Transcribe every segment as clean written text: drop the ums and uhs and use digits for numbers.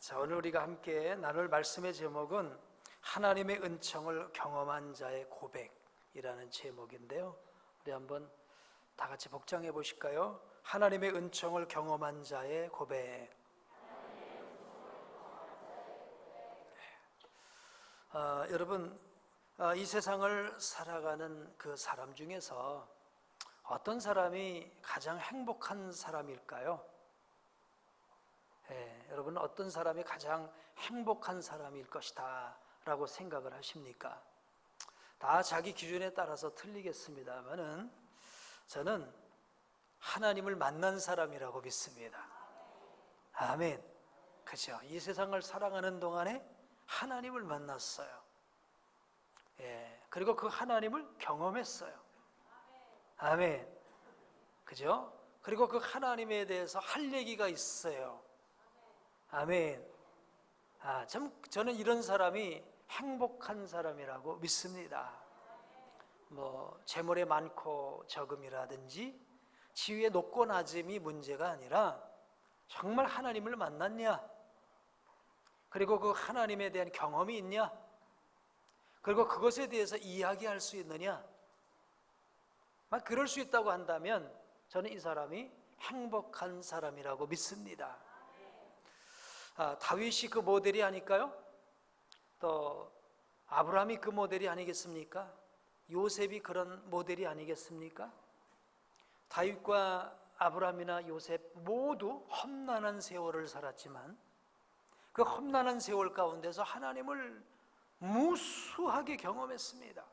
자, 오늘 우리가 함께 나눌 말씀의 제목은 하나님의 은총을 경험한 자의 고백이라는 제목인데요. 우리 한번 다 같이 복장해 보실까요? 하나님의 은총을 경험한 자의 고백. 여러분, 이 세상을 살아가는 그 사람 중에서 어떤 사람이 가장 행복한 사람일까요? 여러분은 어떤 사람이 가장 행복한 사람일 것이다 라고 생각을 하십니까? 다 자기 기준에 따라서 틀리겠습니다만은 저는 하나님을 만난 사람이라고 믿습니다. 아멘. 그죠? 이 세상을 살아가는 동안에 하나님을 만났어요. 그리고 그 하나님을 경험했어요. 아멘. 그죠? 그리고 그 하나님에 대해서 할 얘기가 있어요. 아멘. 저는 이런 사람이 행복한 사람이라고 믿습니다. 재물이 많고 적음이라든지 지위의 높고 낮음이 문제가 아니라 정말 하나님을 만났냐? 그리고 그 하나님에 대한 경험이 있냐? 그리고 그것에 대해서 이야기할 수 있느냐? 그럴 수 있다고 한다면 저는 이 사람이 행복한 사람이라고 믿습니다. 다윗이 그 모델이 아닐까요? 또 아브라함이 그 모델이 아니겠습니까? 요셉이 그런 모델이 아니겠습니까? 다윗과 아브라함이나 요셉 모두 험난한 세월을 살았지만 그 험난한 세월 가운데서 하나님을 무수하게 경험했습니다.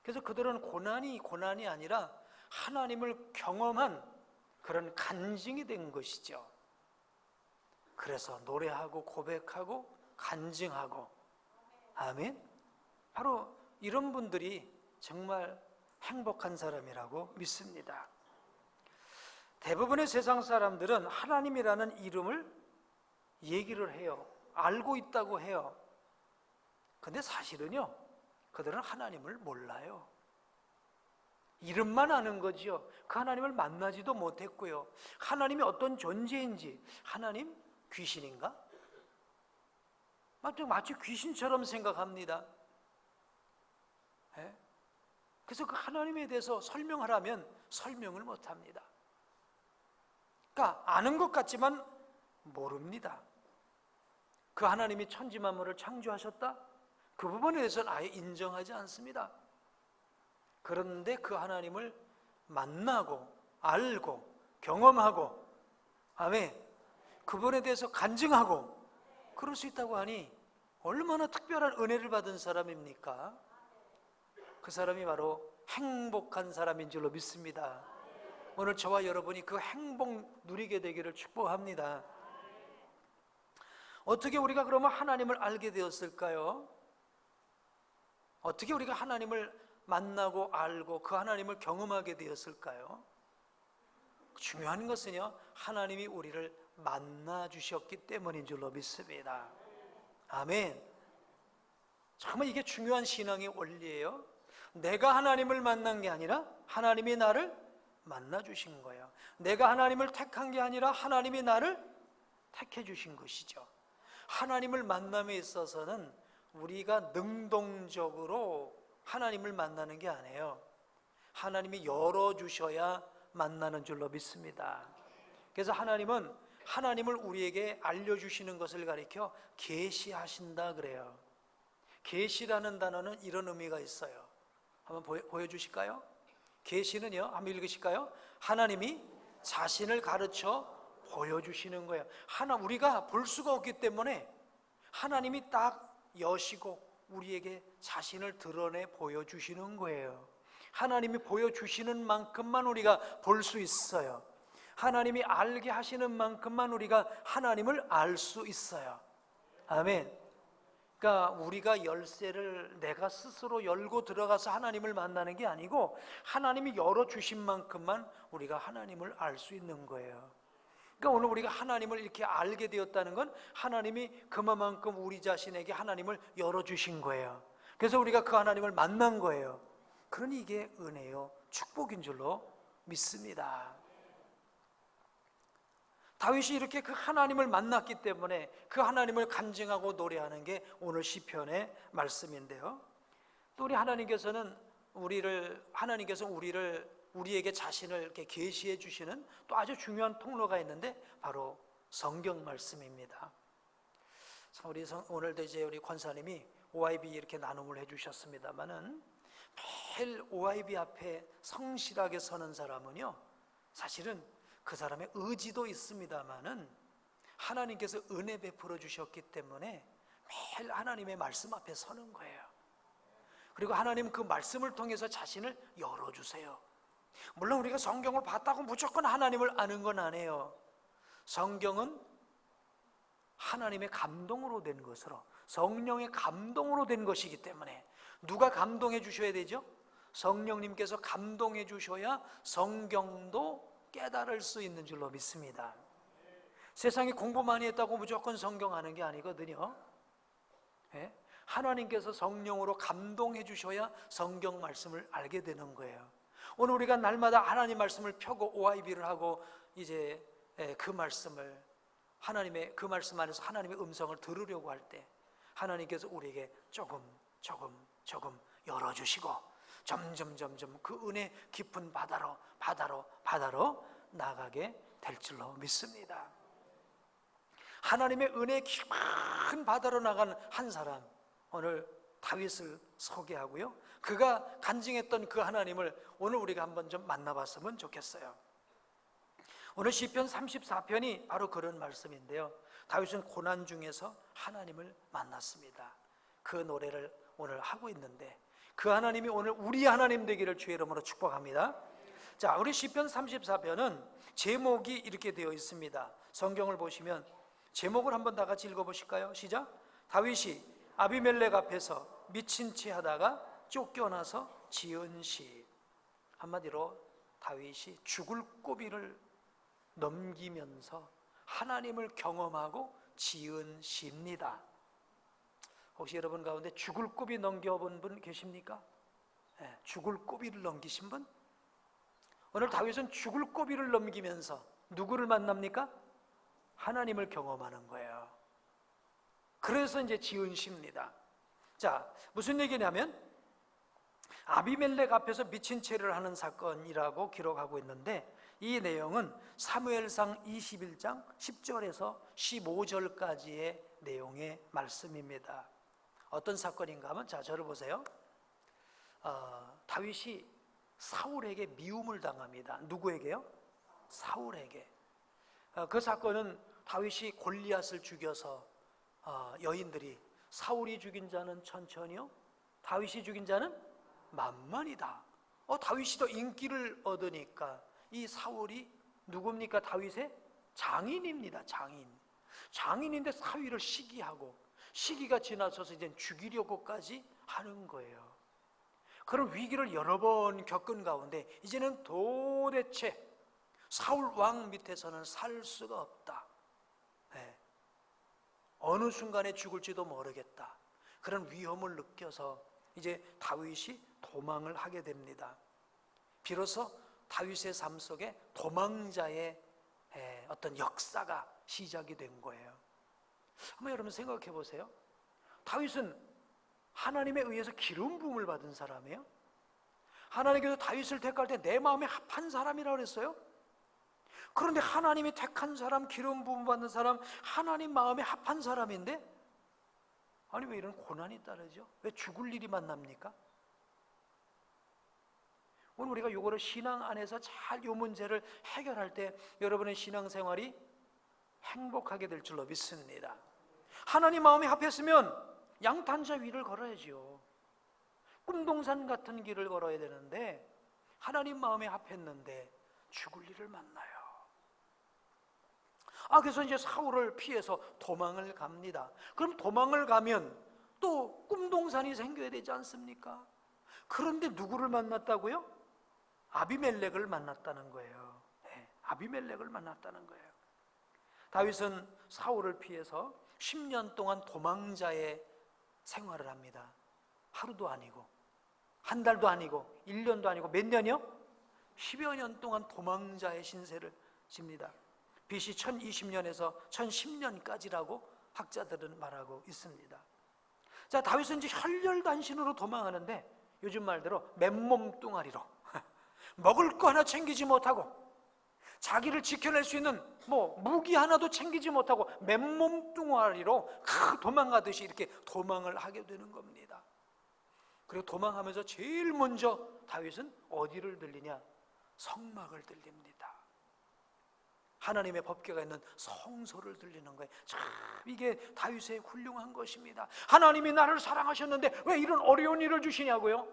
그래서 그들은 고난이 아니라 하나님을 경험한 그런 간증이 된 것이죠. 그래서 노래하고 고백하고 간증하고, 아멘. 바로 이런 분들이 정말 행복한 사람이라고 믿습니다. 대부분의 세상 사람들은 하나님이라는 이름을 얘기를 해요. 알고 있다고 해요. 근데 사실은요, 그들은 하나님을 몰라요. 이름만 아는 거지요. 그 하나님을 만나지도 못했고요. 하나님이 어떤 존재인지, 하나님 귀신인가? 마치 귀신처럼 생각합니다. 그래서 그 하나님에 대해서 설명하라면 설명을 못합니다. 그러니까 아는 것 같지만 모릅니다. 그 하나님이 천지 만물을 창조하셨다? 그 부분에 대해서는 아예 인정하지 않습니다. 그런데 그 하나님을 만나고 알고 경험하고, 아멘, 그분에 대해서 간증하고 그럴 수 있다고 하니 얼마나 특별한 은혜를 받은 사람입니까? 그 사람이 바로 행복한 사람인 줄로 믿습니다. 오늘 저와 여러분이 그 행복 누리게 되기를 축복합니다. 어떻게 우리가 그러면 하나님을 알게 되었을까요? 어떻게 우리가 하나님을 만나고 알고 그 하나님을 경험하게 되었을까요? 중요한 것은요, 하나님이 우리를 만나 주셨기 때문인 줄로 믿습니다. 아멘. 정말 이게 중요한 신앙의 원리예요. 내가 하나님을 만난 게 아니라 하나님이 나를 만나 주신 거예요. 내가 하나님을 택한 게 아니라 하나님이 나를 택해 주신 것이죠. 하나님을 만남에 있어서는 우리가 능동적으로 하나님을 만나는 게 아니에요. 하나님이 열어주셔야 만나는 줄로 믿습니다. 그래서 하나님은 하나님을 우리에게 알려주시는 것을 가리켜 계시하신다 그래요. 계시라는 단어는 이런 의미가 있어요. 한번 보여주실까요? 계시는요, 한번 읽으실까요? 하나님이 자신을 가르쳐 보여주시는 거예요. 우리가 볼 수가 없기 때문에 하나님이 딱 여시고 우리에게 자신을 드러내 보여주시는 거예요. 하나님이 보여주시는 만큼만 우리가 볼 수 있어요. 하나님이 알게 하시는 만큼만 우리가 하나님을 알 수 있어요. 아멘. 그러니까 우리가 열쇠를 내가 스스로 열고 들어가서 하나님을 만나는 게 아니고 하나님이 열어주신 만큼만 우리가 하나님을 알 수 있는 거예요. 그러니까 오늘 우리가 하나님을 이렇게 알게 되었다는 건 하나님이 그만큼 우리 자신에게 하나님을 열어주신 거예요. 그래서 우리가 그 하나님을 만난 거예요. 그러니 이게 은혜요, 축복인 줄로 믿습니다. 다윗이 이렇게 그 하나님을 만났기 때문에 그 하나님을 간증하고 노래하는 게 오늘 시편의 말씀인데요. 또 우리 하나님께서는 우리에게 자신을 이렇게 계시해 주시는 또 아주 중요한 통로가 있는데 바로 성경 말씀입니다. 오늘도 이제 우리 권사님이 OIB 이렇게 나눔을 해주셨습니다만은 매일 OIB 앞에 성실하게 서는 사람은요, 사실은 그 사람의 의지도 있습니다만은 하나님께서 은혜 베풀어 주셨기 때문에 매일 하나님의 말씀 앞에 서는 거예요. 그리고 하나님 그 말씀을 통해서 자신을 열어주세요. 물론 우리가 성경을 봤다고 무조건 하나님을 아는 건 아니에요. 성경은 하나님의 감동으로 된 것으로, 성령의 감동으로 된 것이기 때문에 누가 감동해 주셔야 되죠? 성령님께서 감동해 주셔야 성경도 깨달을 수 있는 줄로 믿습니다. 세상에 공부 많이 했다고 무조건 성경 아는 게 아니거든요. 예? 하나님께서 성령으로 감동해 주셔야 성경 말씀을 알게 되는 거예요. 오늘 우리가 날마다 하나님 말씀을 펴고 OIB를 하고 이제 그 말씀을 그 말씀 안에서 하나님의 음성을 들으려고 할 때 하나님께서 우리에게 조금 열어주시고 점점 그 은혜 깊은 바다로 나가게 될 줄로 믿습니다. 하나님의 은혜 깊은 바다로 나간 한 사람, 오늘 다윗을 소개하고요, 그가 간증했던 그 하나님을 오늘 우리가 한번 좀 만나봤으면 좋겠어요. 오늘 시편 34편이 바로 그런 말씀인데요, 다윗은 고난 중에서 하나님을 만났습니다. 그 노래를 오늘 하고 있는데 그 하나님이 오늘 우리 하나님 되기를 주의 이름으로 축복합니다. 자, 우리 시편 34편은 제목이 이렇게 되어 있습니다. 성경을 보시면 제목을 한번 다 같이 읽어보실까요? 시작. 다윗이 아비멜렉 앞에서 미친 채 하다가 쫓겨나서 지은 시. 한마디로 다윗이 죽을 고비를 넘기면서 하나님을 경험하고 지은 시입니다. 혹시 여러분 가운데 죽을 고비 넘겨본 분 계십니까? 네, 죽을 고비를 넘기신 분? 오늘 다윗은 죽을 고비를 넘기면서 누구를 만납니까? 하나님을 경험하는 거예요. 그래서 이제 지은 시입니다. 자, 무슨 얘기냐면 아비멜렉 앞에서 미친 채를 하는 사건이라고 기록하고 있는데 이 내용은 사무엘상 21장 10절에서 15절까지의 내용의 말씀입니다. 어떤 사건인가 하면, 자, 저를 보세요. 다윗이 사울에게 미움을 당합니다. 누구에게요? 사울에게. 그 사건은 다윗이 골리앗을 죽여서 여인들이 사울이 죽인 자는 천천히요, 다윗이 죽인 자는 만만이다. 다윗이 더 인기를 얻으니까 이 사울이 누굽니까? 다윗의 장인입니다. 장인인데 사위를 시기하고 시기가 지나서서 이제 죽이려고까지 하는 거예요. 그런 위기를 여러 번 겪은 가운데 이제는 도대체 사울 왕 밑에서는 살 수가 없다. 네. 어느 순간에 죽을지도 모르겠다. 그런 위험을 느껴서 이제 다윗이 도망을 하게 됩니다. 비로소 다윗의 삶 속에 도망자의 어떤 역사가 시작이 된 거예요. 한번 여러분 생각해 보세요. 다윗은 하나님에 의해서 기름 부음을 받은 사람이에요. 하나님께서 다윗을 택할 때 내 마음에 합한 사람이라고 그랬어요. 그런데 하나님이 택한 사람, 기름 부음 받는 사람, 하나님 마음에 합한 사람인데 아니 왜 이런 고난이 따르죠? 왜 죽을 일이 만납니까? 오늘 우리가 이거를 신앙 안에서 잘 이 문제를 해결할 때 여러분의 신앙생활이 행복하게 될 줄로 믿습니다. 하나님 마음에 합했으면 양탄자 위를 걸어야지요. 꿈동산 같은 길을 걸어야 되는데 하나님 마음에 합했는데 죽을 일을 만나요. 그래서 이제 사울을 피해서 도망을 갑니다. 그럼 도망을 가면 또 꿈동산이 생겨야 되지 않습니까? 그런데 누구를 만났다고요? 아비멜렉을 만났다는 거예요. 네, 아비멜렉을 만났다는 거예요. 다윗은 사울을 피해서 10년 동안 도망자의 생활을 합니다. 하루도 아니고 한 달도 아니고 1년도 아니고 몇 년이요? 10여 년 동안 도망자의 신세를 집니다. BC 1020년에서 1010년까지라고 학자들은 말하고 있습니다. 자, 다윗은 이제 혈혈단신으로 도망하는데 요즘 말대로 맨몸 뚱아리로 먹을 거 하나 챙기지 못하고 자기를 지켜낼 수 있는 무기 하나도 챙기지 못하고 맨몸 뚱아리로 도망가듯이 이렇게 도망을 하게 되는 겁니다. 그리고 도망하면서 제일 먼저 다윗은 어디를 들리냐? 성막을 들립니다. 하나님의 법궤가 있는 성소를 들리는 거예요. 참 이게 다윗의 훌륭한 것입니다. 하나님이 나를 사랑하셨는데 왜 이런 어려운 일을 주시냐고요?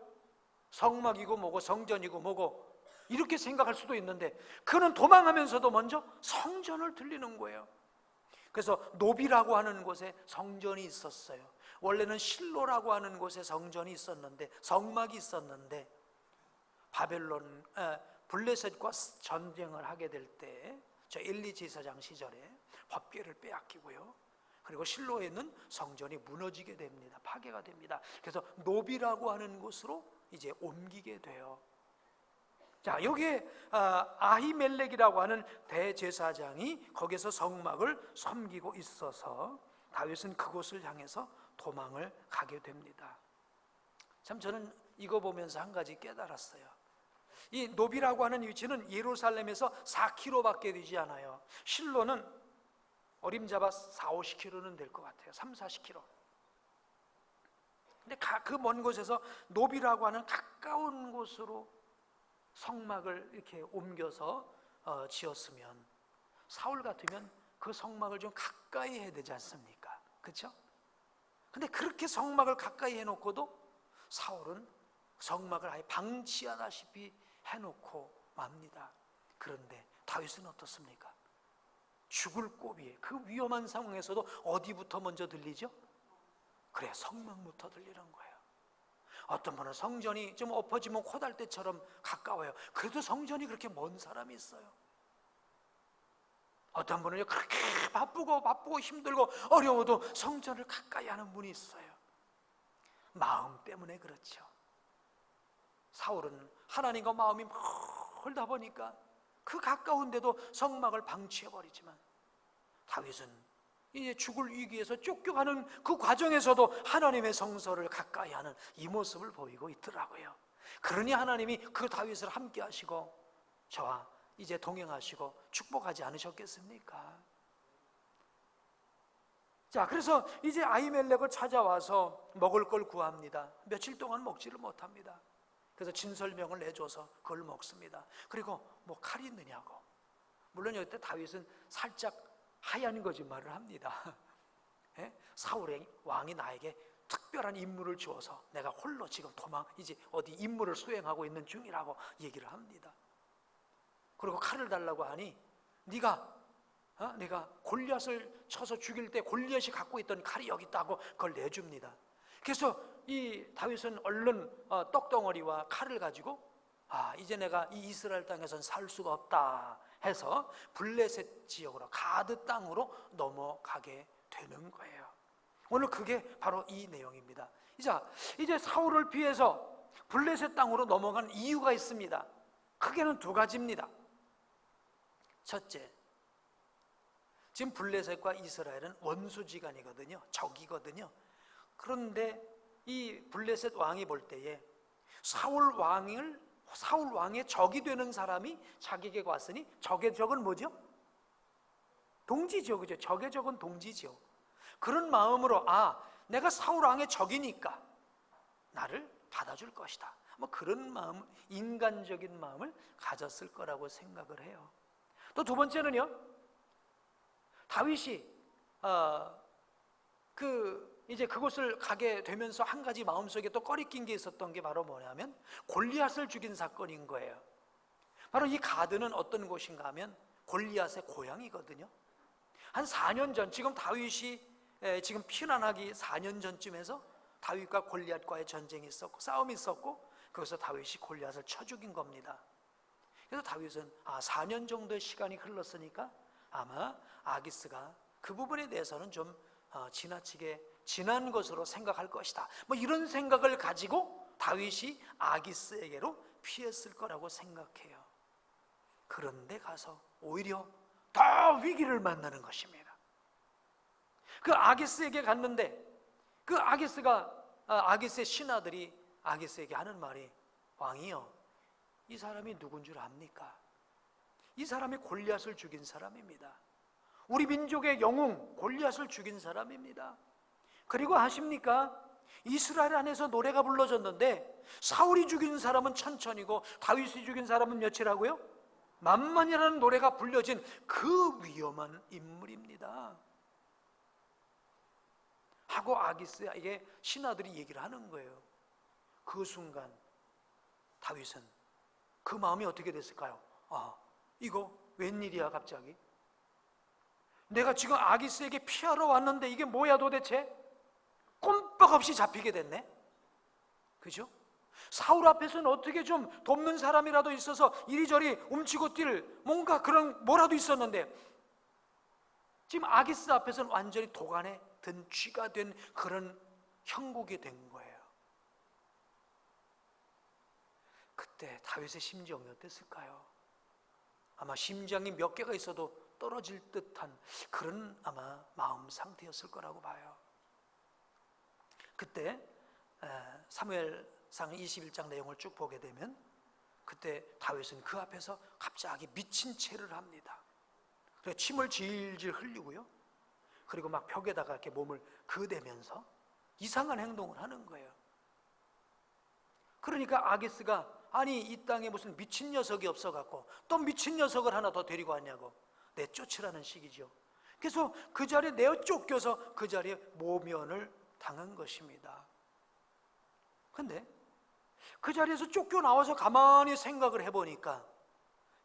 성막이고 뭐고 성전이고 뭐고 이렇게 생각할 수도 있는데 그는 도망하면서도 먼저 성전을 들리는 거예요. 그래서 노비라고 하는 곳에 성전이 있었어요. 원래는 실로라고 하는 곳에 성전이 있었는데 성막이 있었는데 바벨론 블레셋과 전쟁을 하게 될 때 저 엘리 제사장 시절에 법궤를 빼앗기고요. 그리고 실로에 있는 성전이 무너지게 됩니다. 파괴가 됩니다. 그래서 노비라고 하는 곳으로 이제 옮기게 돼요. 자, 여기에 아히멜렉이라고 하는 대제사장이 거기서 성막을 섬기고 있어서 다윗은 그곳을 향해서 도망을 가게 됩니다. 참 저는 이거 보면서 한 가지 깨달았어요. 이 노비라고 하는 위치는 예루살렘에서 4km밖에 되지 않아요. 실로는 어림잡아 40-50km는 될 것 같아요. 30-40km. 근데 그 먼 곳에서 노비라고 하는 가까운 곳으로 성막을 이렇게 옮겨서 지었으면 사울 같으면 그 성막을 좀 가까이 해야 되지 않습니까? 그렇죠? 근데 그렇게 성막을 가까이 해놓고도 사울은 성막을 아예 방치하다시피 해놓고 맙니다. 그런데 다윗은 어떻습니까? 죽을 고비에 그 위험한 상황에서도 어디부터 먼저 들리죠? 그래, 성막부터 들리는 거예요. 어떤 분은 성전이 좀 엎어지면 코달대처럼 가까워요. 그래도 성전이 그렇게 먼 사람이 있어요. 어떤 분은 그렇게 바쁘고 힘들고 어려워도 성전을 가까이 하는 분이 있어요. 마음 때문에 그렇죠. 사울은 하나님과 마음이 멀다 보니까 그 가까운데도 성막을 방치해버리지만 다윗은 이제 죽을 위기에서 쫓겨가는 그 과정에서도 하나님의 성소를 가까이 하는 이 모습을 보이고 있더라고요. 그러니 하나님이 그 다윗을 함께 하시고 저와 이제 동행하시고 축복하지 않으셨겠습니까? 자, 그래서 이제 아히멜렉을 찾아와서 먹을 걸 구합니다. 며칠 동안 먹지를 못합니다. 그래서 진설명을 내줘서 그걸 먹습니다. 그리고 뭐 칼이 있느냐고. 물론 이때 다윗은 살짝 하얀 거짓말을 합니다. 예? 사울의 왕이 나에게 특별한 임무를 주어서 내가 홀로 지금 이제 어디 임무를 수행하고 있는 중이라고 얘기를 합니다. 그리고 칼을 달라고 하니 내가 골리앗을 쳐서 죽일 때 골리앗이 갖고 있던 칼이 여기 있다고 그걸 내줍니다. 그래서 이 다윗은 얼른 떡덩어리와 칼을 가지고 이제 내가 이 이스라엘 땅에선 살 수가 없다 해서 블레셋 지역으로 가드 땅으로 넘어가게 되는 거예요. 오늘 그게 바로 이 내용입니다. 이제 사울을 피해서 블레셋 땅으로 넘어간 이유가 있습니다. 크게는 두 가지입니다. 첫째, 지금 블레셋과 이스라엘은 원수지간이거든요. 적이거든요. 그런데 이 블레셋 왕이 볼 때에 사울 왕의 적이 되는 사람이 자기에게 왔으니 적의 적은 뭐죠? 동지죠, 그죠? 적의 적은 동지죠. 그런 마음으로 내가 사울 왕의 적이니까 나를 받아줄 것이다. 뭐 그런 마음, 인간적인 마음을 가졌을 거라고 생각을 해요. 또 두 번째는요, 다윗이 이제 그곳을 가게 되면서 한 가지 마음속에 또 꺼리낀 게 있었던 게 바로 뭐냐면 골리앗을 죽인 사건인 거예요. 바로 이 가드는 어떤 곳인가 하면 골리앗의 고향이거든요. 한 4년 전, 지금 다윗이 지금 피난하기 4년 전쯤에서 다윗과 골리앗과의 전쟁이 있었고 싸움이 있었고 거기서 다윗이 골리앗을 쳐 죽인 겁니다. 그래서 다윗은 4년 정도의 시간이 흘렀으니까 아마 아기스가 그 부분에 대해서는 좀 지나치게 지난 것으로 생각할 것이다, 뭐 이런 생각을 가지고 다윗이 아기스에게로 피했을 거라고 생각해요. 그런데 가서 오히려 더 위기를 만나는 것입니다. 그 아기스에게 갔는데 그 아기스의 신하들이 아기스에게 하는 말이, 왕이여, 이 사람이 누군 줄 압니까? 이 사람이 골리앗을 죽인 사람입니다. 우리 민족의 영웅 골리앗을 죽인 사람입니다. 그리고 아십니까? 이스라엘 안에서 노래가 불러졌는데 사울이 죽인 사람은 1000이고 다윗이 죽인 사람은 몇이라고요? 10,000이라는 노래가 불려진 그 위험한 인물입니다 하고 아기스에게 신하들이 얘기를 하는 거예요. 그 순간 다윗은 그 마음이 어떻게 됐을까요? 이거 웬일이야 갑자기? 내가 지금 아기스에게 피하러 왔는데 이게 뭐야 도대체? 꼼빡없이 잡히게 됐네. 그죠? 사울 앞에서는 어떻게 좀 돕는 사람이라도 있어서 이리저리 움츠고 뛸 뭔가 그런 뭐라도 있었는데 지금 아기스 앞에서는 완전히 도간에 든 쥐가 된 그런 형국이 된 거예요. 그때 다윗의 심정이 어땠을까요? 아마 심장이 몇 개가 있어도 떨어질 듯한 그런 아마 마음 상태였을 거라고 봐요. 그때 사무엘상 21장 내용을 쭉 보게 되면 그때 다윗은 그 앞에서 갑자기 미친 채를 합니다. 그래서 침을 질질 흘리고요. 그리고 막 벽에다가 이렇게 몸을 그대면서 이상한 행동을 하는 거예요. 그러니까 아기스가 아니 이 땅에 무슨 미친 녀석이 없어갖고 또 미친 녀석을 하나 더 데리고 왔냐고 내쫓으라는 식이죠. 그래서 그 자리에 내쫓겨서 그 자리에 모면을 당한 것입니다. 근데 그 자리에서 쫓겨나와서 가만히 생각을 해보니까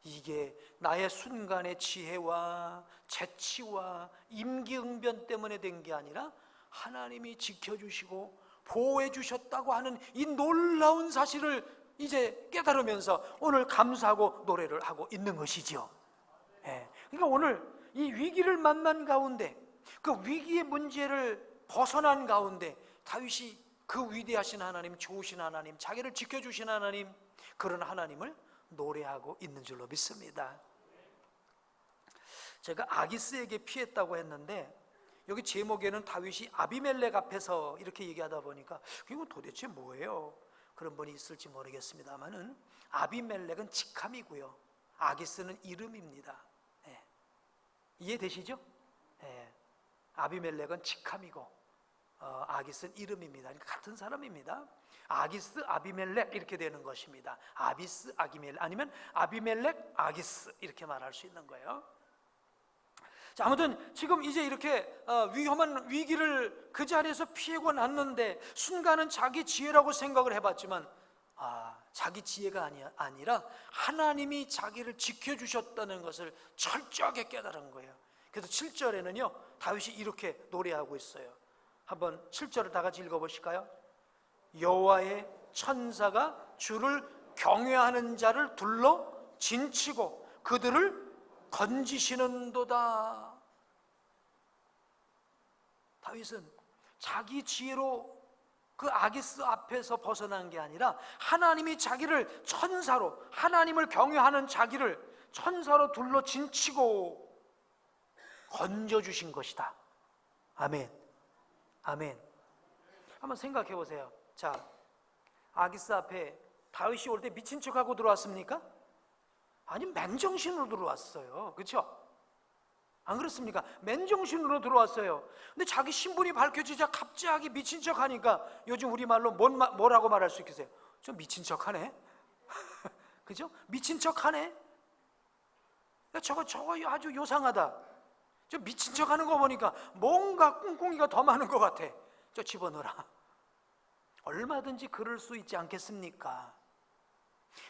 이게 나의 순간의 지혜와 재치와 임기응변 때문에 된 게 아니라 하나님이 지켜주시고 보호해 주셨다고 하는 이 놀라운 사실을 이제 깨달으면서 오늘 감사하고 노래를 하고 있는 것이죠. 그러니까 오늘 이 위기를 만난 가운데 그 위기의 문제를 벗어난 가운데 다윗이 그 위대하신 하나님, 좋으신 하나님, 자기를 지켜주신 하나님, 그런 하나님을 노래하고 있는 줄로 믿습니다. 제가 아기스에게 피했다고 했는데 여기 제목에는 다윗이 아비멜렉 앞에서 이렇게 얘기하다 보니까 이거 도대체 뭐예요? 그런 분이 있을지 모르겠습니다만은 아비멜렉은 직함이고요, 아기스는 이름입니다. 이해되시죠? 아비멜렉은 직함이고 아기스는 이름입니다. 그러니까 같은 사람입니다. 아기스, 아비멜렉 이렇게 되는 것입니다. 아비스, 아기멜렉 아니면 아비멜렉, 아기스 이렇게 말할 수 있는 거예요. 자, 아무튼 지금 이제 이렇게 위험한 위기를 그 자리에서 피하고 났는데 순간은 자기 지혜라고 생각을 해봤지만 자기 지혜가 아니라 하나님이 자기를 지켜주셨다는 것을 철저하게 깨달은 거예요. 그래서 7절에는요 다윗이 이렇게 노래하고 있어요. 한번 7절을 다 같이 읽어보실까요? 여호와의 천사가 주를 경외하는 자를 둘러 진치고 그들을 건지시는도다. 다윗은 자기 지혜로 그 아기스 앞에서 벗어난 게 아니라 하나님이 자기를 천사로, 하나님을 경외하는 자기를 천사로 둘러 진치고 건져주신 것이다. 아멘. 아멘. 한번 생각해 보세요. 자, 아기스 앞에 다윗이 올 때 미친 척하고 들어왔습니까? 아니, 맨정신으로 들어왔어요. 그렇죠? 안 그렇습니까? 맨정신으로 들어왔어요. 근데 자기 신분이 밝혀지자 갑자기 미친 척하니까 요즘 우리말로 뭐라고 말할 수 있겠어요? 좀 미친 척하네. 그죠? 미친 척하네. 저거 아주 요상하다. 저 미친 척하는 거 보니까 뭔가 꿍꿍이가 더 많은 것 같아. 저 집어넣어라. 얼마든지 그럴 수 있지 않겠습니까?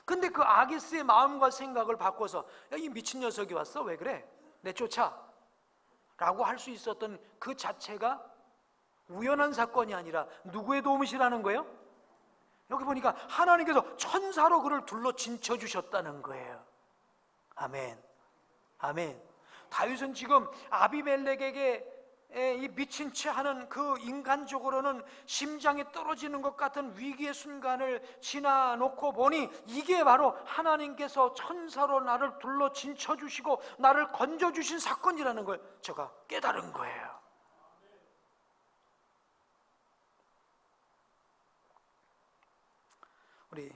근데 그 아기스의 마음과 생각을 바꿔서 야, 이 미친 녀석이 왔어? 왜 그래? 내쫓아 라고 할 수 있었던 그 자체가 우연한 사건이 아니라 누구의 도움이시라는 거예요? 여기 보니까 하나님께서 천사로 그를 둘러 진쳐주셨다는 거예요. 아멘. 아멘. 다윗은 지금 아비멜렉에게 이 미친 채 하는 그 인간적으로는 심장이 떨어지는 것 같은 위기의 순간을 지나놓고 보니 이게 바로 하나님께서 천사로 나를 둘러 진쳐주시고 나를 건져주신 사건이라는 걸 제가 깨달은 거예요. 우리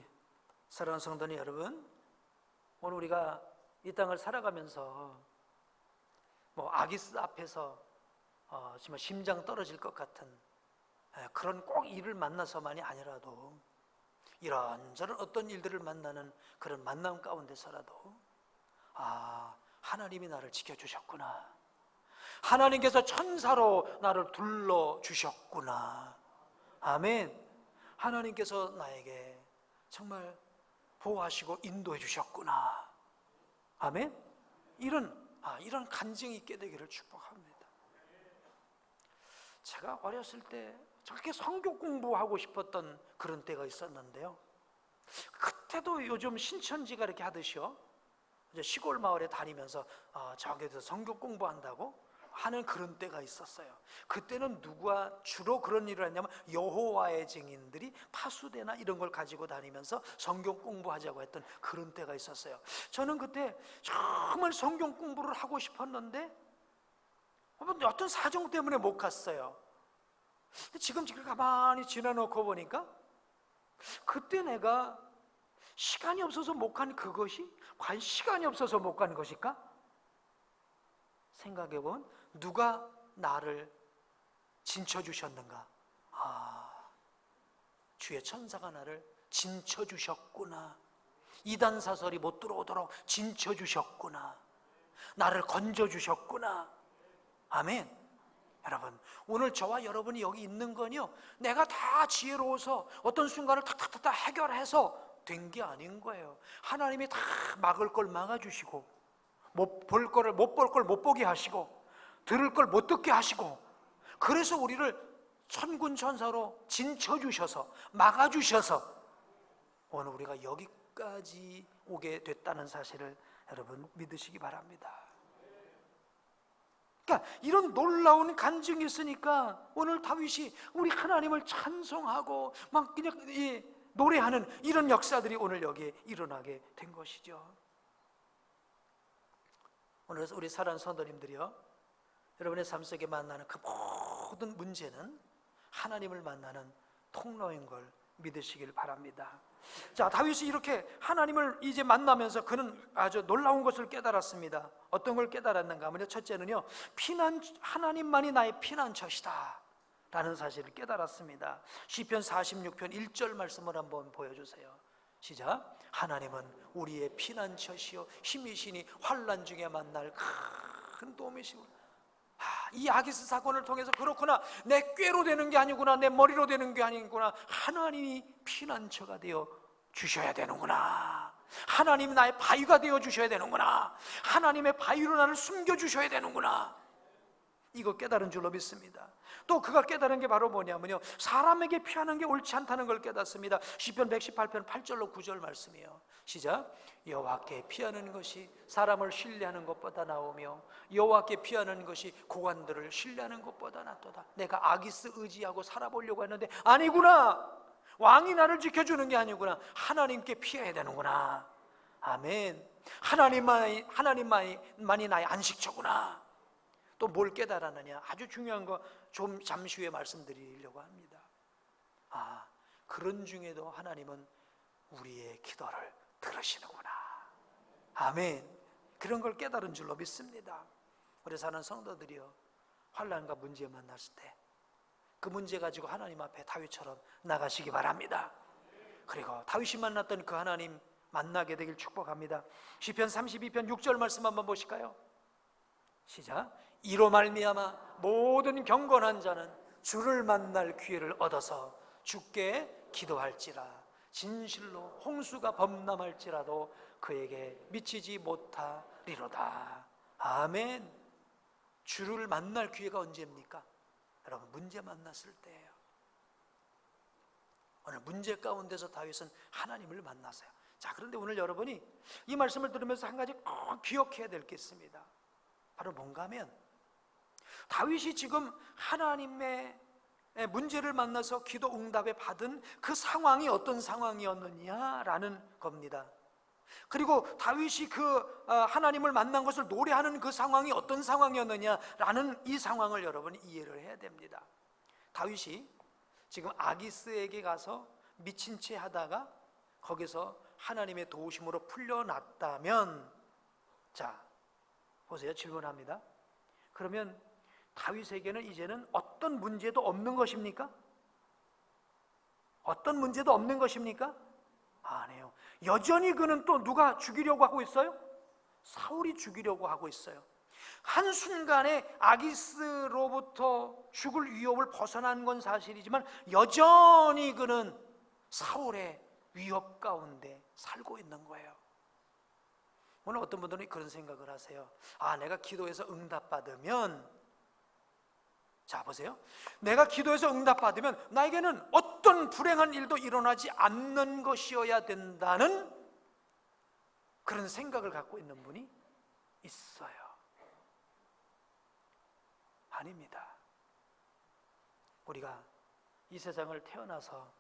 사랑하는 성도님 여러분, 오늘 우리가 이 땅을 살아가면서 아기스 앞에서 정말 심장 떨어질 것 같은 그런 꼭 일을 만나서만이 아니라도 이런저런 어떤 일들을 만나는 그런 만남 가운데서라도 하나님이 나를 지켜주셨구나, 하나님께서 천사로 나를 둘러주셨구나, 아멘. 하나님께서 나에게 정말 보호하시고 인도해 주셨구나, 아멘. 이런 간증이 있게 되기를 축복합니다. 제가 어렸을 때 저렇게 성경 공부하고 싶었던 그런 때가 있었는데요, 그때도 요즘 신천지가 이렇게 하듯이요, 이제 시골 마을에 다니면서 저기서 성경 공부한다고 하는 그런 때가 있었어요. 그때는 누가 주로 그런 일을 했냐면 여호와의 증인들이 파수대나 이런 걸 가지고 다니면서 성경 공부하자고 했던 그런 때가 있었어요. 저는 그때 정말 성경 공부를 하고 싶었는데 어떤 사정 때문에 못 갔어요. 근데 지금 가만히 지나놓고 보니까 그때 내가 시간이 없어서 못 간 그것이 과연 시간이 없어서 못 간 것일까? 생각해보면 누가 나를 진쳐주셨는가? 주의 천사가 나를 진쳐주셨구나, 이단사설이 못 들어오도록 진쳐주셨구나, 나를 건져주셨구나, 아멘. 여러분, 오늘 저와 여러분이 여기 있는 건요, 내가 다 지혜로워서 어떤 순간을 탁탁탁 해결해서 된 게 아닌 거예요. 하나님이 다 막을 걸 막아주시고, 못 볼 걸 못 보게 하시고, 들을 걸 못 듣게 하시고, 그래서 우리를 천군 천사로 진쳐주셔서 막아주셔서 오늘 우리가 여기까지 오게 됐다는 사실을 여러분 믿으시기 바랍니다. 그러니까 이런 놀라운 간증이 있으니까 오늘 다윗이 우리 하나님을 찬송하고 막 그냥 노래하는 이런 역사들이 오늘 여기에 일어나게 된 것이죠. 오늘 우리 사랑하는 성도님들이요, 여러분의 삶 속에 만나는 그 모든 문제는 하나님을 만나는 통로인 걸 믿으시길 바랍니다. 자, 다윗이 이렇게 하나님을 이제 만나면서 그는 아주 놀라운 것을 깨달았습니다. 어떤 걸 깨달았는가 하면요, 첫째는요, 하나님만이 나의 피난처시다 라는 사실을 깨달았습니다. 시편 46편 1절 말씀을 한번 보여주세요. 시작. 하나님은 우리의 피난처시요 힘이시니 환난 중에 만날 큰 도움이시구나. 이 아기스 사건을 통해서 그렇구나, 내 꾀로 되는 게 아니구나, 내 머리로 되는 게 아니구나, 하나님이 피난처가 되어 주셔야 되는구나, 하나님이 나의 바위가 되어 주셔야 되는구나, 하나님의 바위로 나를 숨겨 주셔야 되는구나, 이거 깨달은 줄로 믿습니다. 또 그가 깨달은 게 바로 뭐냐면요, 사람에게 피하는 게 옳지 않다는 걸 깨닫습니다. 시편 118편 8절로 9절 말씀이에요. 시작. 여호와께 피하는 것이 사람을 신뢰하는 것보다 나오며 여호와께 피하는 것이 고관들을 신뢰하는 것보다 낫도다. 내가 아기스 의지하고 살아보려고 했는데 아니구나, 왕이 나를 지켜주는 게 아니구나, 하나님께 피해야 되는구나, 아멘. 하나님만이 나의 안식처구나. 또 뭘 깨달았느냐, 아주 중요한 거 좀 잠시 후에 말씀드리려고 합니다. 그런 중에도 하나님은 우리의 기도를 들으시는구나, 아멘. 그런 걸 깨달은 줄로 믿습니다. 우리 사는 성도들이요, 환난과 문제 만났을 때 그 문제 가지고 하나님 앞에 다윗처럼 나가시기 바랍니다. 그리고 다윗이 만났던 그 하나님 만나게 되길 축복합니다. 시편 32편 6절 말씀 한번 보실까요? 시작. 이로 말미암아 모든 경건한 자는 주를 만날 기회를 얻어서 주께 기도할지라. 진실로 홍수가 범람할지라도 그에게 미치지 못하리로다. 아멘. 주를 만날 기회가 언제입니까? 여러분, 문제 만났을 때예요. 오늘 문제 가운데서 다윗은 하나님을 만나세요. 자, 그런데 오늘 여러분이 이 말씀을 들으면서 한 가지 꼭 기억해야 될 게 있습니다. 바로 뭔가 하면 다윗이 지금 하나님의 문제를 만나서 기도 응답에 받은 그 상황이 어떤 상황이었느냐라는 겁니다. 그리고 다윗이 그 하나님을 만난 것을 노래하는 그 상황이 어떤 상황이었느냐라는 이 상황을 여러분이 이해를 해야 됩니다. 다윗이 지금 아기스에게 가서 미친 채 하다가 거기서 하나님의 도우심으로 풀려났다면, 자 보세요, 질문합니다. 그러면 다윗에게는 이제는 어떤 문제도 없는 것입니까? 어떤 문제도 없는 것입니까? 아니에요. 여전히 그는 또 누가 죽이려고 하고 있어요? 사울이 죽이려고 하고 있어요. 한순간에 아기스로부터 죽을 위협을 벗어난 건 사실이지만 여전히 그는 사울의 위협 가운데 살고 있는 거예요. 오늘 어떤 분들은 그런 생각을 하세요. 내가 기도해서 응답받으면, 자 보세요, 내가 기도해서 응답받으면 나에게는 어떤 불행한 일도 일어나지 않는 것이어야 된다는 그런 생각을 갖고 있는 분이 있어요. 아닙니다. 우리가 이 세상을 태어나서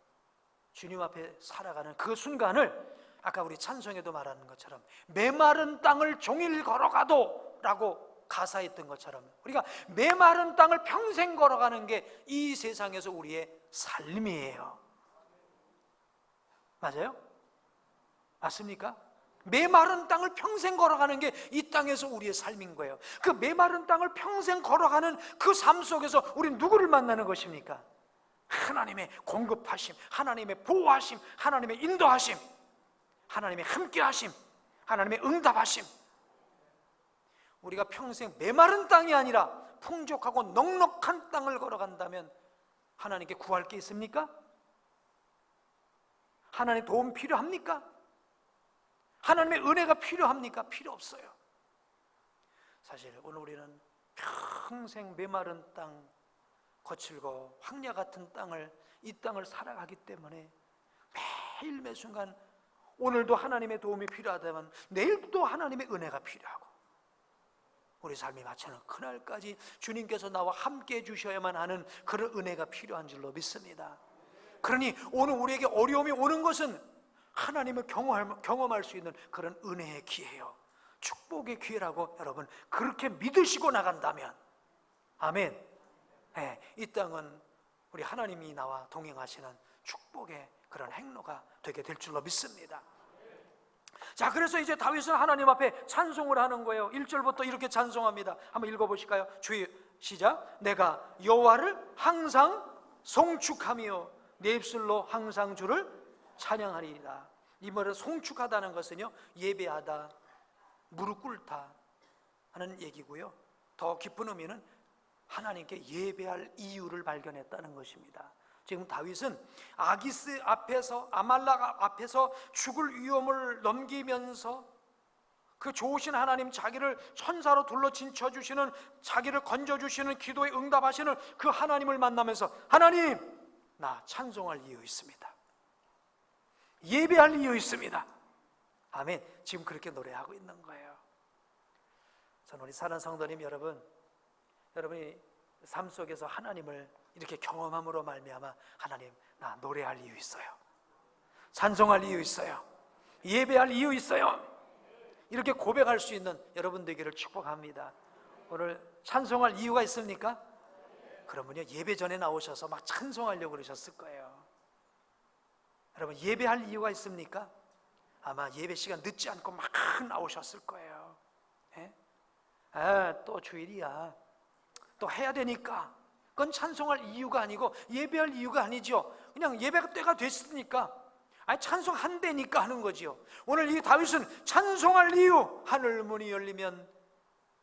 주님 앞에 살아가는 그 순간을 아까 우리 찬송에도 말하는 것처럼 메마른 땅을 종일 걸어가도 라고 가사했던 것처럼 우리가 메마른 땅을 평생 걸어가는 게 이 세상에서 우리의 삶이에요. 맞아요? 맞습니까? 메마른 땅을 평생 걸어가는 게 이 땅에서 우리의 삶인 거예요. 그 메마른 땅을 평생 걸어가는 그 삶 속에서 우리는 누구를 만나는 것입니까? 하나님의 공급하심, 하나님의 보호하심, 하나님의 인도하심, 하나님의 함께하심, 하나님의 응답하심. 우리가 평생 메마른 땅이 아니라 풍족하고 넉넉한 땅을 걸어간다면 하나님께 구할 게 있습니까? 하나님의 도움 필요합니까? 하나님의 은혜가 필요합니까? 필요 없어요. 사실 오늘 우리는 평생 메마른 땅, 거칠고 황야 같은 이 땅을 살아가기 때문에 매일 매순간 오늘도 하나님의 도움이 필요하다면 내일도 하나님의 은혜가 필요하고, 우리 삶이 마치는 그날까지 주님께서 나와 함께 해주셔야만 하는 그런 은혜가 필요한 줄로 믿습니다. 그러니 오늘 우리에게 어려움이 오는 것은 하나님을 경험할 수 있는 그런 은혜의 기회예요. 축복의 기회라고 여러분 그렇게 믿으시고 나간다면, 아멘. 네, 이 땅은 우리 하나님이 나와 동행하시는 축복의 그런 행로가 되게 될 줄로 믿습니다. 자, 그래서 이제 다윗은 하나님 앞에 찬송을 하는 거예요. 1절부터 이렇게 찬송합니다. 한번 읽어보실까요? 주의 시작. 내가 여호와를 항상 송축하며 내 입술로 항상 주를 찬양하리이다. 이 말은 송축하다는 것은요, 예배하다, 무릎 꿇다 하는 얘기고요, 더 깊은 의미는 하나님께 예배할 이유를 발견했다는 것입니다. 지금 다윗은 아기스 앞에서, 아말락 앞에서 죽을 위험을 넘기면서 그 좋으신 하나님, 자기를 천사로 둘러친 쳐주시는, 자기를 건져주시는, 기도에 응답하시는 그 하나님을 만나면서 하나님, 나 찬송할 이유 있습니다, 예배할 이유 있습니다. 아멘. 지금 그렇게 노래하고 있는 거예요. 저는 우리 사랑하는 성도님 여러분이 삶 속에서 하나님을 이렇게 경험함으로 말미암아 하나님, 나 노래할 이유 있어요, 찬송할 이유 있어요, 예배할 이유 있어요, 이렇게 고백할 수 있는 여러분 되기를 축복합니다. 오늘 찬송할 이유가 있습니까? 그러면요, 예배 전에 나오셔서 막 찬송하려고 그러셨을 거예요. 여러분, 예배할 이유가 있습니까? 아마 예배 시간 늦지 않고 막 나오셨을 거예요. 또 주일이야, 또 해야 되니까. 그건 찬송할 이유가 아니고 예배할 이유가 아니죠. 그냥 예배가 때가 됐으니까, 찬송한다니까 하는 거지요. 오늘 이 다윗은 찬송할 이유, 하늘 문이 열리면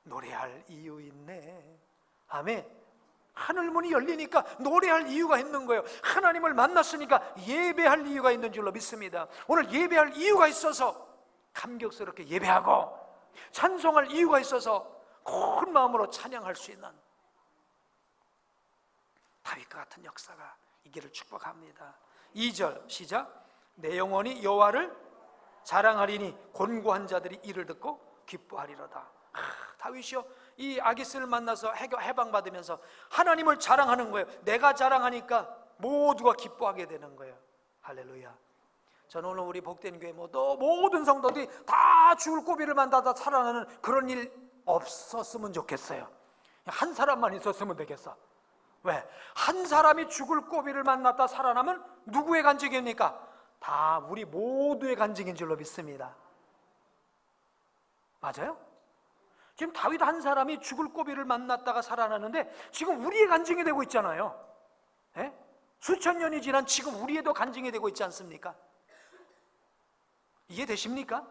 노래할 이유 있네. 아멘. 하늘 문이 열리니까 노래할 이유가 있는 거예요. 하나님을 만났으니까 예배할 이유가 있는 줄로 믿습니다. 오늘 예배할 이유가 있어서 감격스럽게 예배하고, 찬송할 이유가 있어서 큰 마음으로 찬양할 수 있는 다윗과 같은 역사가 있기를 축복합니다. 2절 시작. 내 영혼이 여호와를 자랑하리니 곤고한 자들이 이를 듣고 기뻐하리로다. 다윗이요 이 아기스를 만나서 해방받으면서 하나님을 자랑하는 거예요. 내가 자랑하니까 모두가 기뻐하게 되는 거예요. 할렐루야. 저는 오늘 우리 복된 교회 모든 성도들이 다 죽을 고비를 만나다 살아나는 그런 일 없었으면 좋겠어요. 한 사람만 있었으면 되겠어. 왜? 한 사람이 죽을 고비를 만났다 살아나면 누구의 간증입니까? 다 우리 모두의 간증인 줄로 믿습니다. 맞아요? 지금 다윗 한 사람이 죽을 고비를 만났다가 살아나는데 지금 우리의 간증이 되고 있잖아요. 예? 수천 년이 지난 지금 우리에도 간증이 되고 있지 않습니까? 이해되십니까?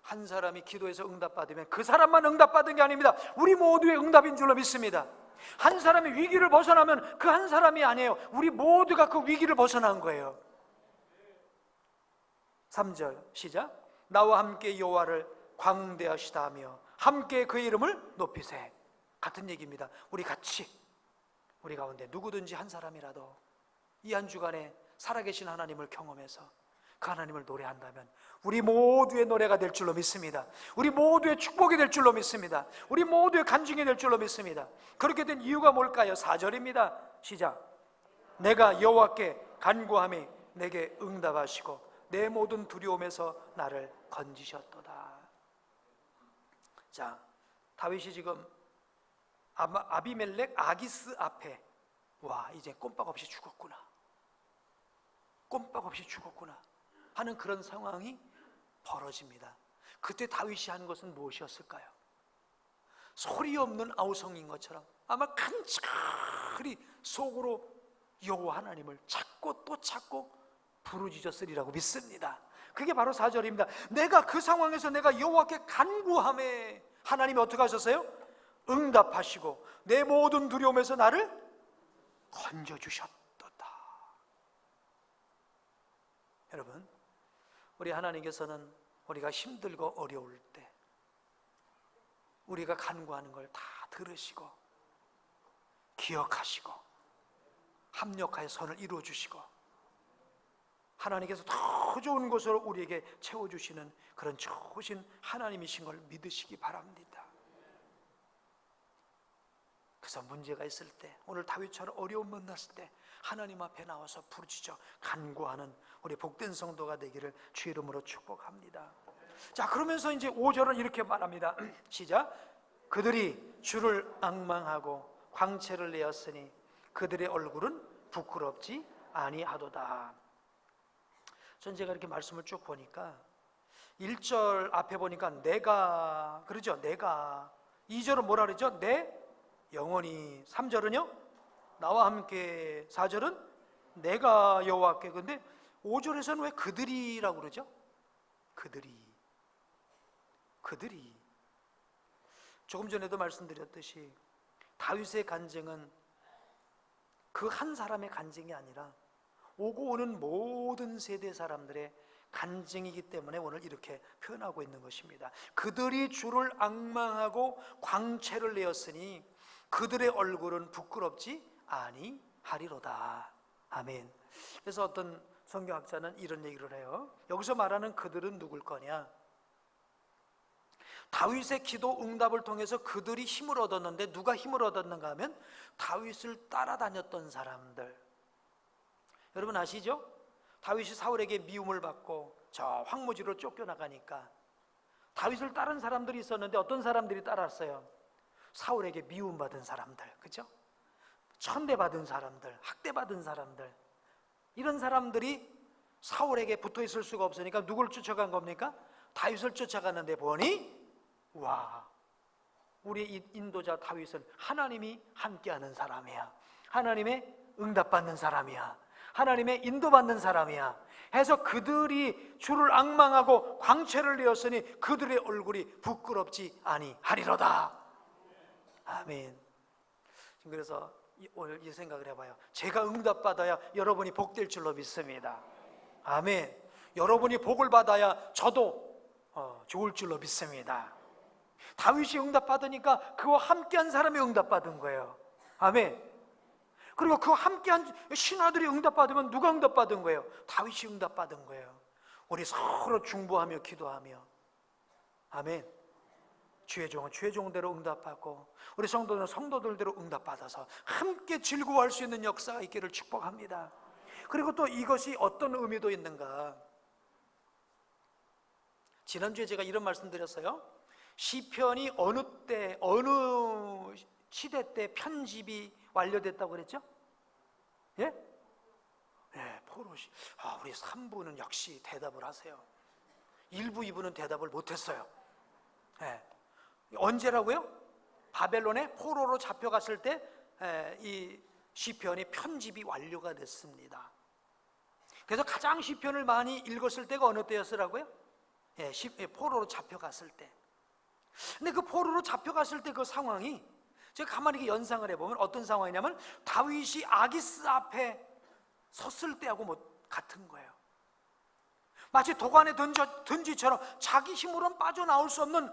한 사람이 기도해서 응답받으면 그 사람만 응답받은 게 아닙니다. 우리 모두의 응답인 줄로 믿습니다. 한 사람이 위기를 벗어나면 그 한 사람이 아니에요. 우리 모두가 그 위기를 벗어난 거예요. 3절 시작. 나와 함께 여호와를 광대하시다 하며 함께 그의 이름을 높이세. 같은 얘기입니다. 우리 같이 우리 가운데 누구든지 한 사람이라도 이 한 주간에 살아계신 하나님을 경험해서 그 하나님을 노래한다면 우리 모두의 노래가 될 줄로 믿습니다. 우리 모두의 축복이 될 줄로 믿습니다. 우리 모두의 간증이 될 줄로 믿습니다. 그렇게 된 이유가 뭘까요? 4절입니다 시작. 내가 여호와께 간구하며 내게 응답하시고 내 모든 두려움에서 나를 건지셨도다. 자, 다윗이 지금 아비멜렉 아기스 앞에 와 이제 꼼빡없이 죽었구나, 꼼빡없이 죽었구나 하는 그런 상황이 벌어집니다. 그때 다윗이 한 것은 무엇이었을까요? 소리 없는 아우성인 것처럼 아마 간절히 속으로 여호와 하나님을 찾고 또 찾고 부르짖었으리라고 믿습니다. 그게 바로 4절입니다. 내가 그 상황에서 내가 여호와께 간구하매 하나님이 어떻게 하셨어요? 응답하시고 내 모든 두려움에서 나를 건져주셨도다. 여러분, 우리 하나님께서는 우리가 힘들고 어려울 때 우리가 간구하는 걸 다 들으시고 기억하시고 합력하여 선을 이루어주시고 하나님께서 더 좋은 것으로 우리에게 채워주시는 그런 좋으신 하나님이신 걸 믿으시기 바랍니다. 그래서 문제가 있을 때, 오늘 다윗처럼 어려움 만났을 때 하나님 앞에 나와서 부르짖어 간구하는 우리 복된 성도가 되기를 주의 이름으로 축복합니다. 자, 그러면서 이제 5절은 이렇게 말합니다. 시작. 그들이 주를 앙망하고 광채를 내었으니 그들의 얼굴은 부끄럽지 아니하도다. 전 제가 이렇게 말씀을 쭉 보니까 1절 앞에 보니까 내가 그러죠. 내가 2절은 뭐라 그러죠? 내 영원히. 3절은요 나와 함께. 4절은 내가 여호와께. 근데 5절에서는 왜 그들이라고 그러죠? 그들이 조금 전에도 말씀드렸듯이 다윗의 간증은 그 한 사람의 간증이 아니라 오고 오는 모든 세대 사람들의 간증이기 때문에 오늘 이렇게 표현하고 있는 것입니다. 그들이 주를 앙망하고 광채를 내었으니 그들의 얼굴은 부끄럽지 아니하리로다. 아멘. 그래서 어떤 성경학자는 이런 얘기를 해요. 여기서 말하는 그들은 누굴 거냐? 다윗의 기도 응답을 통해서 그들이 힘을 얻었는데 누가 힘을 얻었는가 하면 다윗을 따라다녔던 사람들. 여러분 아시죠? 다윗이 사울에게 미움을 받고 저 황무지로 쫓겨나가니까 다윗을 따른 사람들이 있었는데 어떤 사람들이 따랐어요? 사울에게 미움받은 사람들, 그죠? 천대받은 사람들, 학대받은 사람들, 이런 사람들이 사울에게 붙어있을 수가 없으니까 누굴 쫓아간 겁니까? 다윗을 쫓아갔는데 보니 와, 우리 인도자 다윗은 하나님이 함께하는 사람이야, 하나님의 응답받는 사람이야, 하나님의 인도받는 사람이야 해서 그들이 주를 앙망하고 광채를 내었으니 그들의 얼굴이 부끄럽지 아니하리로다. 아멘. 그래서 오늘 이 생각을 해봐요. 제가 응답받아야 여러분이 복될 줄로 믿습니다. 아멘. 여러분이 복을 받아야 저도 좋을 줄로 믿습니다. 다윗이 응답받으니까 그와 함께한 사람이 응답받은 거예요. 아멘. 그리고 그 함께한 신하들이 응답받으면 누가 응답받은 거예요? 다윗이 응답받은 거예요. 우리 서로 중보하며 기도하며 아멘. 주의 종은 주의 종대로 응답받고 우리 성도들은 성도들대로 응답받아서 함께 즐거워할 수 있는 역사가 있기를 축복합니다. 그리고 또 이것이 어떤 의미도 있는가? 지난주에 제가 이런 말씀 드렸어요. 시편이 어느 때 어느 시대 때 편집이 완료됐다고 그랬죠? 예? 네, 포로시. 우리 3부는 역시 대답을 하세요. 1부, 2부는 대답을 못했어요. 네. 언제라고요? 바벨론에 포로로 잡혀갔을 때 이 시편이 편집이 완료가 됐습니다. 그래서 가장 시편을 많이 읽었을 때가 어느 때였으라고요? 포로로 잡혀갔을 때. 근데 그 포로로 잡혀갔을 때 그 상황이 제가 가만히 연상을 해보면 어떤 상황이냐면 다윗이 아기스 앞에 섰을 때하고 같은 거예요. 마치 도관에 던지처럼 자기 힘으로는 빠져나올 수 없는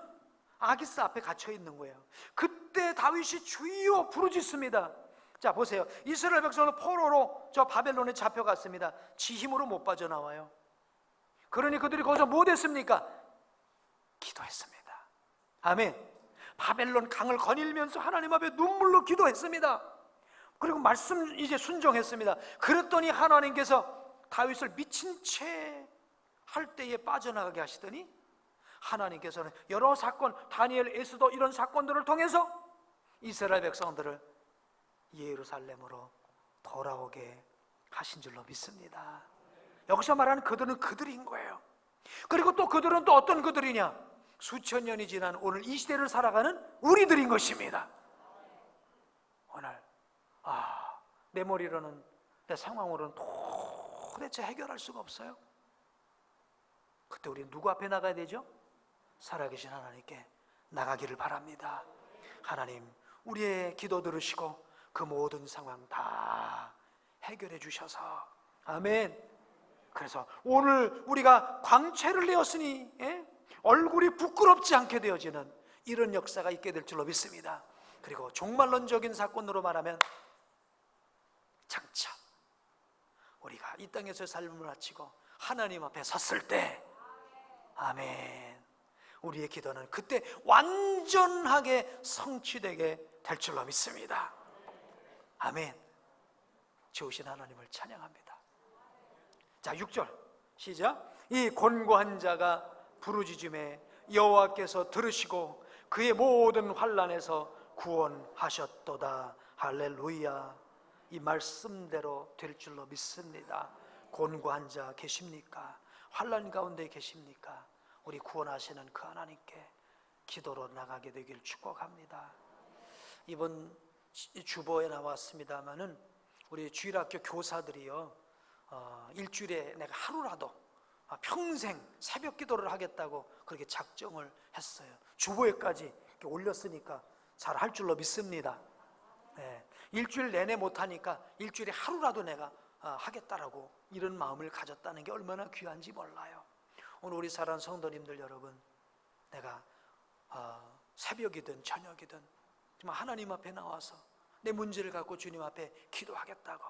아기스 앞에 갇혀 있는 거예요. 그때 다윗이 주여 부르짖습니다. 자 보세요. 이스라엘 백성은 포로로 저 바벨론에 잡혀갔습니다. 지 힘으로 못 빠져나와요. 그러니 그들이 거기서 뭐 됐습니까? 기도했습니다. 아멘. 바벨론 강을 거닐면서 하나님 앞에 눈물로 기도했습니다. 그리고 말씀 이제 순종했습니다. 그랬더니 하나님께서 다윗을 미친 채 할 때에 빠져나가게 하시더니 하나님께서는 여러 사건, 다니엘, 에스더 이런 사건들을 통해서 이스라엘 백성들을 예루살렘으로 돌아오게 하신 줄로 믿습니다. 여기서 말하는 그들은 그들인 거예요. 그리고 또 그들은 또 어떤 그들이냐? 수천 년이 지난 오늘 이 시대를 살아가는 우리들인 것입니다. 오늘 내 머리로는, 내 상황으로는 도대체 해결할 수가 없어요. 그때 우리는 누구 앞에 나가야 되죠? 살아계신 하나님께 나가기를 바랍니다. 하나님, 우리의 기도 들으시고 그 모든 상황 다 해결해 주셔서 아멘. 그래서 오늘 우리가 광채를 내었으니 얼굴이 부끄럽지 않게 되어지는 이런 역사가 있게 될 줄로 믿습니다. 그리고 종말론적인 사건으로 말하면 장차 우리가 이 땅에서 삶을 마치고 하나님 앞에 섰을 때 아멘, 우리의 기도는 그때 완전하게 성취되게 될 줄로 믿습니다. 아멘. 좋으신 하나님을 찬양합니다. 자 6절 시작. 이 곤고한 자가 부르짖음에 여호와께서 들으시고 그의 모든 환난에서 구원하셨도다. 할렐루야. 이 말씀대로 될 줄로 믿습니다. 곤고한 자 계십니까? 환난 가운데 계십니까? 우리 구원하시는 그 하나님께 기도로 나가게 되길 축복합니다. 이번 주보에 나왔습니다마는 우리 주일학교 교사들이요, 일주일에 내가 하루라도 평생 새벽 기도를 하겠다고 그렇게 작정을 했어요. 주보에까지 이렇게 올렸으니까 잘 할 줄로 믿습니다. 네. 일주일 내내 못하니까 일주일에 하루라도 내가 하겠다라고 이런 마음을 가졌다는 게 얼마나 귀한지 몰라요. 오늘 우리 사랑하는 성도님들 여러분, 내가 새벽이든 저녁이든 정말 하나님 앞에 나와서 내 문제를 갖고 주님 앞에 기도하겠다고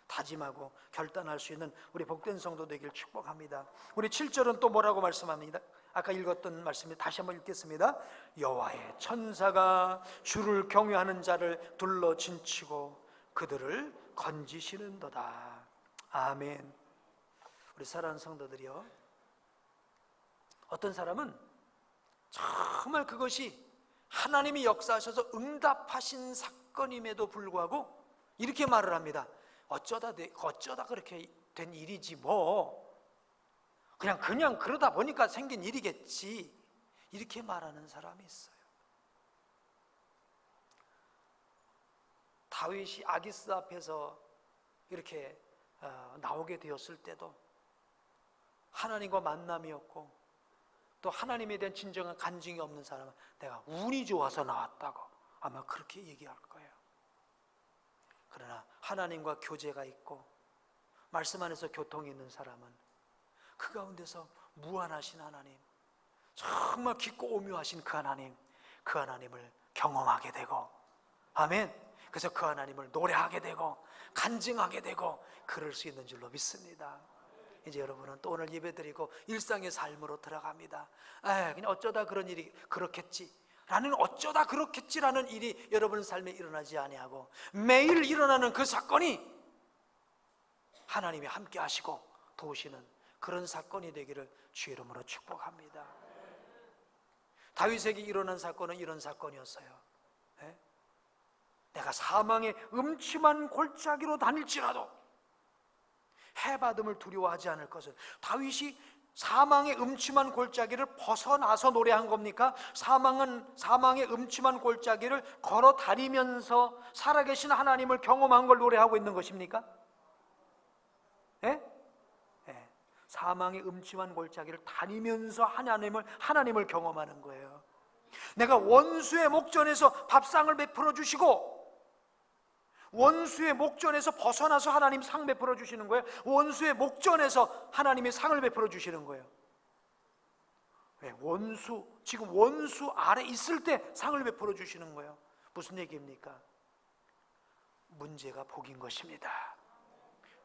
다짐하고 결단할 수 있는 우리 복된 성도 되길 축복합니다. 우리 7절은 또 뭐라고 말씀합니다. 아까 읽었던 말씀을 다시 한번 읽겠습니다. 여호와의 천사가 주를 경외하는 자를 둘러 진치고 그들을 건지시는도다. 아멘. 우리 사랑하는 성도들이요, 어떤 사람은 정말 그것이 하나님이 역사하셔서 응답하신 사건임에도 불구하고 이렇게 말을 합니다. 어쩌다 그렇게 된 일이지 뭐, 그냥 그러다 보니까 생긴 일이겠지, 이렇게 말하는 사람이 있어요. 다윗이 아기스 앞에서 이렇게 나오게 되었을 때도 하나님과 만남이었고 또 하나님에 대한 진정한 간증이 없는 사람은 내가 운이 좋아서 나왔다고 아마 그렇게 얘기할 거예요. 그러나 하나님과 교제가 있고 말씀 안에서 교통이 있는 사람은 그 가운데서 무한하신 하나님, 정말 깊고 오묘하신 그 하나님을 경험하게 되고, 아멘. 그래서 그 하나님을 노래하게 되고 간증하게 되고 그럴 수 있는 줄로 믿습니다. 이제 여러분은 또 오늘 예배드리고 일상의 삶으로 들어갑니다. 그냥 어쩌다 그런 일이 그렇겠지, 나는 어쩌다 그렇겠지라는 일이 여러분 삶에 일어나지 아니하고 매일 일어나는 그 사건이 하나님이 함께 하시고 도우시는 그런 사건이 되기를 주 이름으로 축복합니다. 다윗에게 일어난 사건은 이런 사건이었어요. 네? 내가 사망의 음침한 골짜기로 다닐지라도 해받음을 두려워하지 않을 것은, 다윗이 사망의 음침한 골짜기를 벗어나서 노래한 겁니까? 사망의 음침한 골짜기를 걸어 다니면서 살아계신 하나님을 경험한 걸 노래하고 있는 것입니까? 예? 예. 사망의 음침한 골짜기를 다니면서 하나님을 경험하는 거예요. 내가 원수의 목전에서 밥상을 베풀어 주시고, 원수의 목전에서 벗어나서 하나님 상 베풀어 주시는 거예요. 원수의 목전에서 하나님이 상을 베풀어 주시는 거예요. 지금 원수 아래 있을 때 상을 베풀어 주시는 거예요. 무슨 얘기입니까? 문제가 복인 것입니다.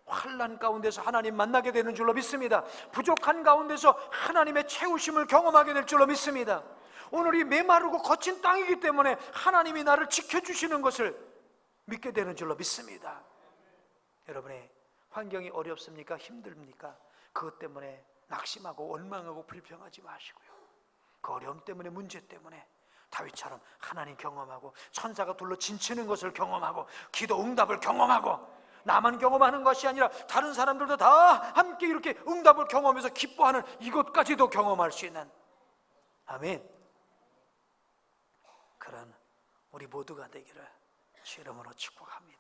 환난 가운데서 하나님 만나게 되는 줄로 믿습니다. 부족한 가운데서 하나님의 채우심을 경험하게 될 줄로 믿습니다. 오늘 이 메마르고 거친 땅이기 때문에 하나님이 나를 지켜주시는 것을 믿게 되는 줄로 믿습니다. 여러분의 환경이 어렵습니까? 힘듭니까? 그것 때문에 낙심하고 원망하고 불평하지 마시고요, 그 어려움 때문에, 문제 때문에 다윗처럼 하나님 경험하고 천사가 둘러 진치는 것을 경험하고 기도 응답을 경험하고, 나만 경험하는 것이 아니라 다른 사람들도 다 함께 이렇게 응답을 경험해서 기뻐하는 이것까지도 경험할 수 있는, 아멘, 그런 우리 모두가 되기를 주 이름으로 축복합니다.